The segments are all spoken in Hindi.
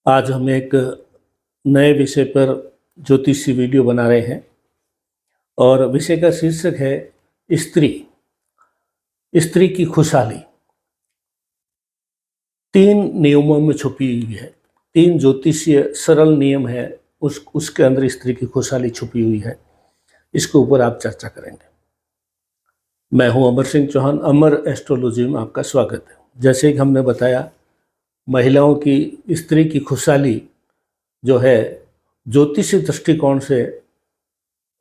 आज हम एक नए विषय पर ज्योतिषी वीडियो बना रहे हैं और विषय का शीर्षक है स्त्री स्त्री की खुशहाली। 3 नियमों में छुपी हुई है। 3 ज्योतिषीय सरल नियम है, उसके अंदर स्त्री की खुशहाली छुपी हुई है। इसके ऊपर आप चर्चा करेंगे। मैं हूं अमर सिंह चौहान, अमर एस्ट्रोलॉजी में आपका स्वागत है। जैसे कि हमने बताया, महिलाओं की स्त्री की खुशहाली जो है, ज्योतिषी दृष्टिकोण से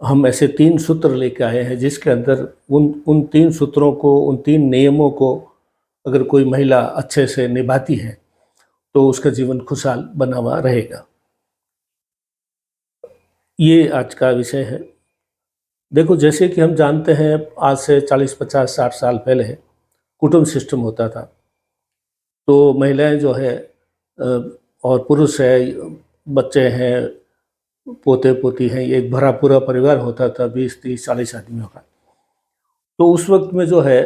हम ऐसे 3 सूत्र लेके आए हैं, जिसके अंदर उन 3 सूत्रों को, उन 3 नियमों को अगर कोई महिला अच्छे से निभाती है तो उसका जीवन खुशहाल बना हुआ रहेगा। ये आज का विषय है। देखो, जैसे कि हम जानते हैं, आज से 40, 50, 60 साल पहले कुटुंब सिस्टम होता था। तो महिलाएं जो है और पुरुष है, बच्चे हैं, पोते पोती हैं, एक भरा पूरा परिवार होता था, 20, 30, 40 आदमियों का। तो उस वक्त में जो है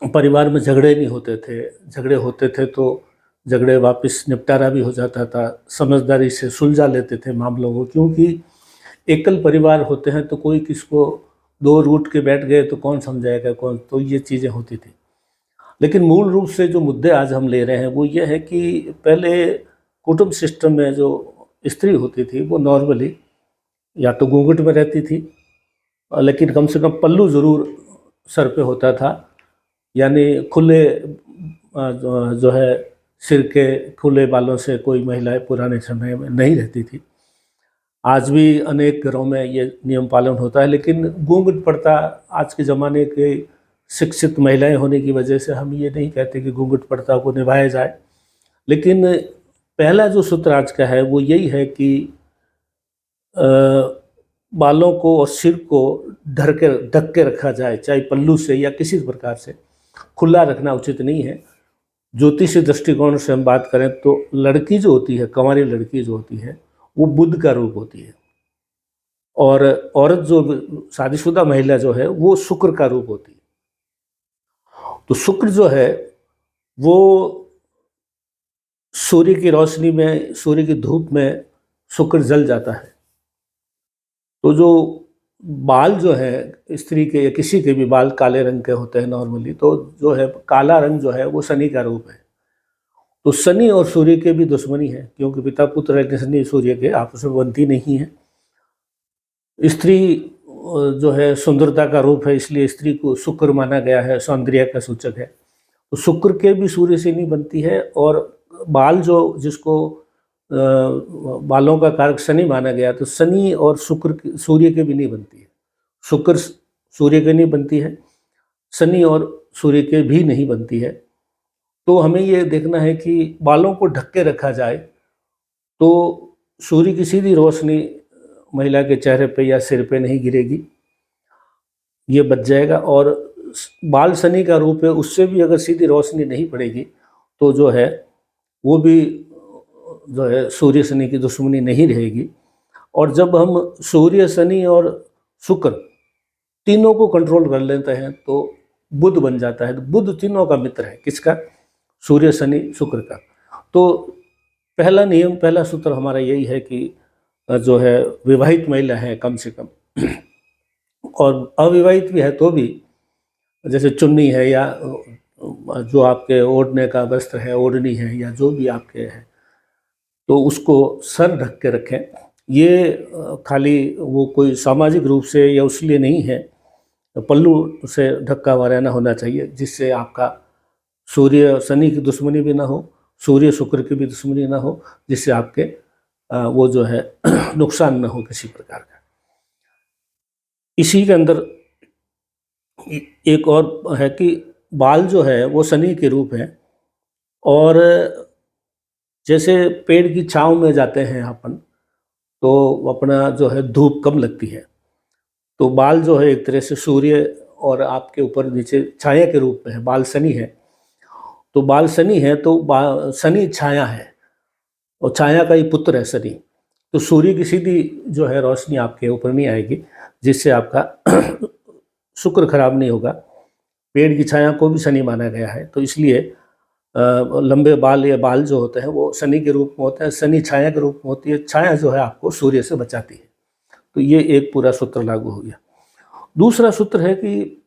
परिवार में झगड़े नहीं होते थे। झगड़े होते थे तो झगड़े वापस निपटारा भी हो जाता था, समझदारी से सुलझा लेते थे मामलों को। क्योंकि एकल परिवार होते हैं तो कोई किसको दो रूठ के बैठ गए तो कौन समझाएगा कौन, तो ये चीज़ें होती थी। लेकिन मूल रूप से जो मुद्दे आज हम ले रहे हैं वो ये है कि पहले कुटुंब सिस्टम में जो स्त्री होती थी वो नॉर्मली या तो घूंघट में रहती थी, लेकिन कम से कम पल्लू ज़रूर सर पे होता था। यानी खुले जो है सिर के खुले बालों से कोई महिलाएं पुराने समय में नहीं रहती थी। आज भी अनेक घरों में ये नियम पालन होता है, लेकिन घूंघट पर्दा आज के ज़माने के शिक्षित महिलाएं होने की वजह से हम ये नहीं कहते कि घूंघट पर्दा को निभाया जाए। लेकिन पहला जो सूत्र आज का है वो यही है कि बालों को और सिर को ढक के रखा जाए, चाहे पल्लू से या किसी प्रकार से। खुला रखना उचित नहीं है। ज्योतिषी दृष्टिकोण से हम बात करें तो लड़की जो होती है, कंवारी लड़की जो होती है, वो बुध का रूप होती है, और औरत जो शादीशुदा महिला जो है वो शुक्र का रूप होती है। तो शुक्र जो है वो सूर्य की रोशनी में, सूर्य की धूप में शुक्र जल जाता है। तो जो बाल जो है स्त्री के या किसी के भी बाल काले रंग के होते हैं नॉर्मली, तो जो है काला रंग जो है वो शनि का रूप है। तो शनि और सूर्य के भी दुश्मनी है, क्योंकि पिता पुत्र है, शनि सूर्य के आपस में बनती नहीं है। स्त्री जो है सुंदरता का रूप है, इसलिए स्त्री को शुक्र माना गया है, सौंदर्य का सूचक है। तो शुक्र के भी सूर्य से नहीं बनती है, और बाल जो जिसको बालों का कारक शनि माना गया, तो शनि और शुक्र सूर्य के भी नहीं बनती है। शुक्र सूर्य के नहीं बनती है, शनि और सूर्य के भी नहीं बनती है। तो हमें ये देखना है कि बालों को ढक के रखा जाए तो सूर्य की सीधी रोशनी महिला के चेहरे पे या सिर पे नहीं गिरेगी, ये बच जाएगा। और बाल शनि का रूप है, उससे भी अगर सीधी रोशनी नहीं पड़ेगी तो जो है वो भी जो है सूर्य शनि की दुश्मनी नहीं रहेगी। और जब हम सूर्य शनि और शुक्र तीनों को कंट्रोल कर लेते हैं तो बुध बन जाता है। तो बुध तीनों का मित्र है, किसका? सूर्य शनि शुक्र का। तो पहला नियम, पहला सूत्र हमारा यही है कि जो है विवाहित महिला है कम से कम, और अविवाहित भी है तो भी, जैसे चुन्नी है या जो आपके ओढ़ने का वस्त्र है, ओढ़नी है, या जो भी आपके है, तो उसको सर ढक के रखें। ये खाली वो कोई सामाजिक रूप से या उसलिए नहीं है, पल्लू से ढका हुआ रहना होना चाहिए, जिससे आपका सूर्य शनि की दुश्मनी भी ना हो, सूर्य शुक्र की भी दुश्मनी ना हो, जिससे आपके वो जो है नुकसान ना हो किसी प्रकार का। इसी के अंदर एक और है कि बाल जो है वो शनि के रूप है, और जैसे पेड़ की छांव में जाते हैं अपन, तो अपना जो है धूप कम लगती है। तो बाल जो है एक तरह से सूर्य और आपके ऊपर नीचे छाया के रूप में है। बाल शनि है, तो बाल शनि है तो शनि छाया है, और छाया का ही पुत्र है शनि। तो सूर्य की सीधी जो है रोशनी आपके ऊपर नहीं आएगी, जिससे आपका शुक्र खराब नहीं होगा। पेड़ की छाया को भी शनि माना गया है, तो इसलिए लंबे बाल या बाल जो होते हैं वो शनि के रूप में होते हैं, शनि छाया के रूप में होती है, छाया जो है आपको सूर्य से बचाती है। तो ये एक पूरा सूत्र लागू हो गया। दूसरा सूत्र है कि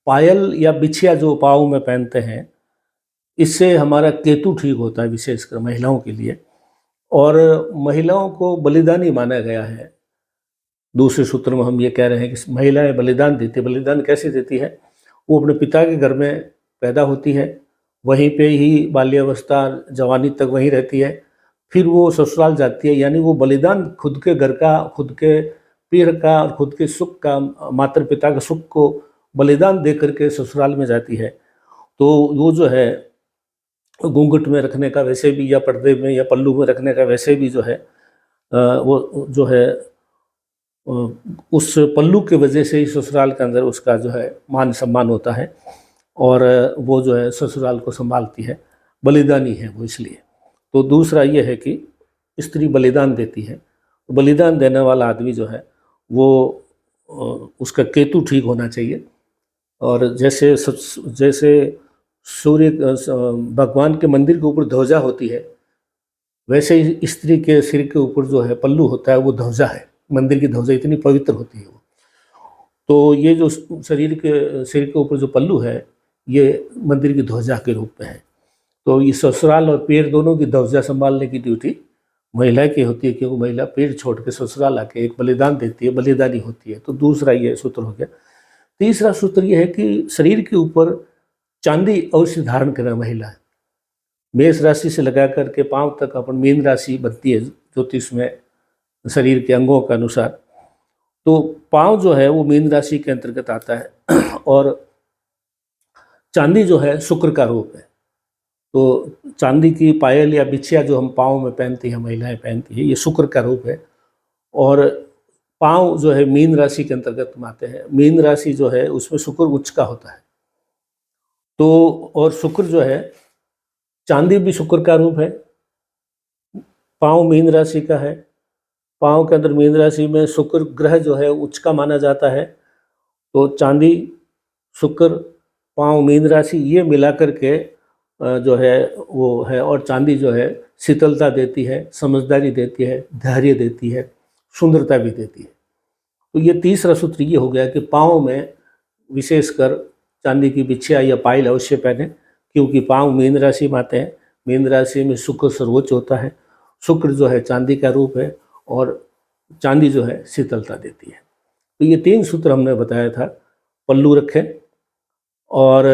पायल या बिछिया जो पाँव में पहनते हैं, इससे हमारा केतु ठीक होता है, विशेषकर महिलाओं के लिए, और महिलाओं को बलिदानी माना गया है। दूसरे सूत्र में हम ये कह रहे हैं कि महिलाएं बलिदान देती है। बलिदान कैसे देती है? वो अपने पिता के घर में पैदा होती है, वहीं पे ही बाल्यावस्था जवानी तक वहीं रहती है, फिर वो ससुराल जाती है, यानी वो बलिदान खुद के घर का, खुद के पीर का और खुद के सुख का, माता पिता के सुख को बलिदान दे करके ससुराल में जाती है। तो वो जो है घूंघट में रखने का वैसे भी, या पर्दे में या पल्लू में रखने का वैसे भी जो है वो जो है उस पल्लू के वजह से ही ससुराल के अंदर उसका जो है मान सम्मान होता है, और वो जो है ससुराल को संभालती है, बलिदानी है वो इसलिए। तो दूसरा ये है कि स्त्री बलिदान देती है। तो बलिदान देने वाला आदमी जो है वो उसका केतु ठीक होना चाहिए। और जैसे सूर्य भगवान के मंदिर के ऊपर ध्वजा होती है, वैसे ही स्त्री के सिर के ऊपर जो है पल्लू होता है वो ध्वजा है। मंदिर की ध्वजा इतनी पवित्र होती है वो। तो ये जो सिर के ऊपर जो पल्लू है, ये मंदिर की ध्वजा के रूप में है। तो ये ससुराल और पीर दोनों की ध्वजा संभालने की ड्यूटी महिला की होती है, क्योंकि महिला पीर छोड़ के ससुराल आके एक बलिदान देती है, बलिदानी होती है। तो दूसरा ये सूत्र हो गया। तीसरा सूत्र ये है कि शरीर के ऊपर चांदी अवश्य धारण करना महिला है। मेष राशि से लगा करके पांव तक अपन मीन राशि बनती है ज्योतिष में, शरीर के अंगों के अनुसार। तो पांव जो है वो मीन राशि के अंतर्गत आता है, और चांदी जो है शुक्र का रूप है। तो चांदी की पायल या बिछिया जो हम पाँव में पहनती हैं, महिलाएं पहनती हैं, ये शुक्र का रूप है। और पाँव जो है मीन राशि के अंतर्गत आते हैं। मीन राशि जो है उसमें शुक्र उच्च का होता है। तो और शुक्र जो है, चांदी भी शुक्र का रूप है, पाँव मीन राशि का है, पाँव के अंदर मीन राशि में शुक्र ग्रह जो है उच्च का माना जाता है। तो चांदी, शुक्र, पाँव मीन राशि, ये मिलाकर के जो है वो है। और चांदी जो है शीतलता देती है, समझदारी देती है, धैर्य देती है, सुंदरता भी देती है। तो ये तीसरा सूत्र ये हो गया कि पाँव में विशेषकर चांदी की बिछिया या पायल अवश्य पहने, क्योंकि पाँव मीन राशि में आते हैं। मीन राशि में शुक्र सर्वोच्च होता है। शुक्र जो है चांदी का रूप है, और चांदी जो है शीतलता देती है। तो ये तीन सूत्र हमने बताया था। पल्लू रखें, और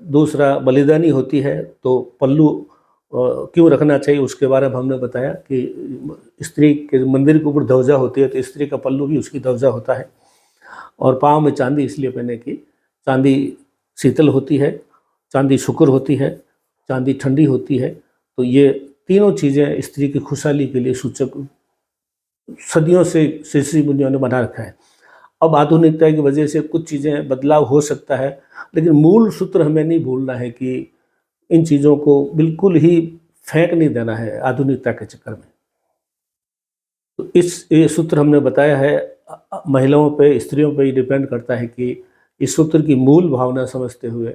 दूसरा बलिदानी होती है तो पल्लू क्यों रखना चाहिए उसके बारे में हमने बताया कि स्त्री के मंदिर के ऊपर ध्वजा होती है, तो स्त्री का पल्लू भी उसकी ध्वजा होता है। और पाँव में चांदी इसलिए पहने कि चांदी शीतल होती है, चांदी शुक्र होती है, चांदी ठंडी होती है। तो ये तीनों चीज़ें स्त्री की खुशहाली के लिए सूचक सदियों से ऋषि मुनियों ने बना रखा है। अब आधुनिकता की वजह से कुछ चीज़ें बदलाव हो सकता है, लेकिन मूल सूत्र हमें नहीं भूलना है कि इन चीज़ों को बिल्कुल ही फेंक नहीं देना है आधुनिकता के चक्कर में। तो ये सूत्र हमने बताया है, महिलाओं पे, स्त्रियों पे ही डिपेंड करता है कि इस सूत्र की मूल भावना समझते हुए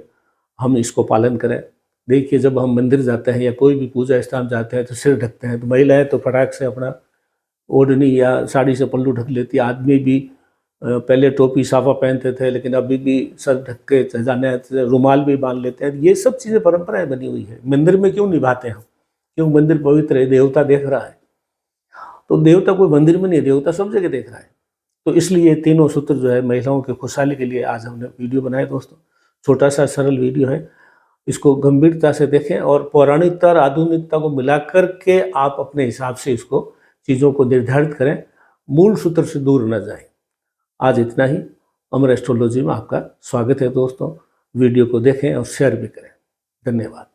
हम इसको पालन करें। देखिए, जब हम मंदिर जाते हैं या कोई भी पूजा स्थान जाते हैं तो सिर ढकते हैं। तो महिलाएं तो फटाक से अपना ओढ़नी या साड़ी से पल्लू ढक लेती। आदमी भी पहले टोपी साफा पहनते थे, लेकिन अभी भी सर ढक के जाने, रुमाल भी बांध लेते हैं। ये सब चीज़ें परंपराएं बनी हुई है। मंदिर में क्यों निभाते हैं हम? क्यों? मंदिर पवित्र है, देवता देख रहा है। तो देवता कोई मंदिर में नहीं, देवता सब जगह देख रहा है। तो इसलिए तीनों सूत्र जो है महिलाओं के खुशहाली के लिए आज हमने वीडियो बनाए। दोस्तों, छोटा सा सरल वीडियो है, इसको गंभीरता से देखें और पौराणिकता और आधुनिकता को मिलाकर के आप अपने हिसाब से इसको चीज़ों को निर्धारित करें, मूल सूत्र से दूर न जाएं। आज इतना ही। अमर एस्ट्रोलॉजी में आपका स्वागत है दोस्तों। वीडियो को देखें और शेयर भी करें। धन्यवाद।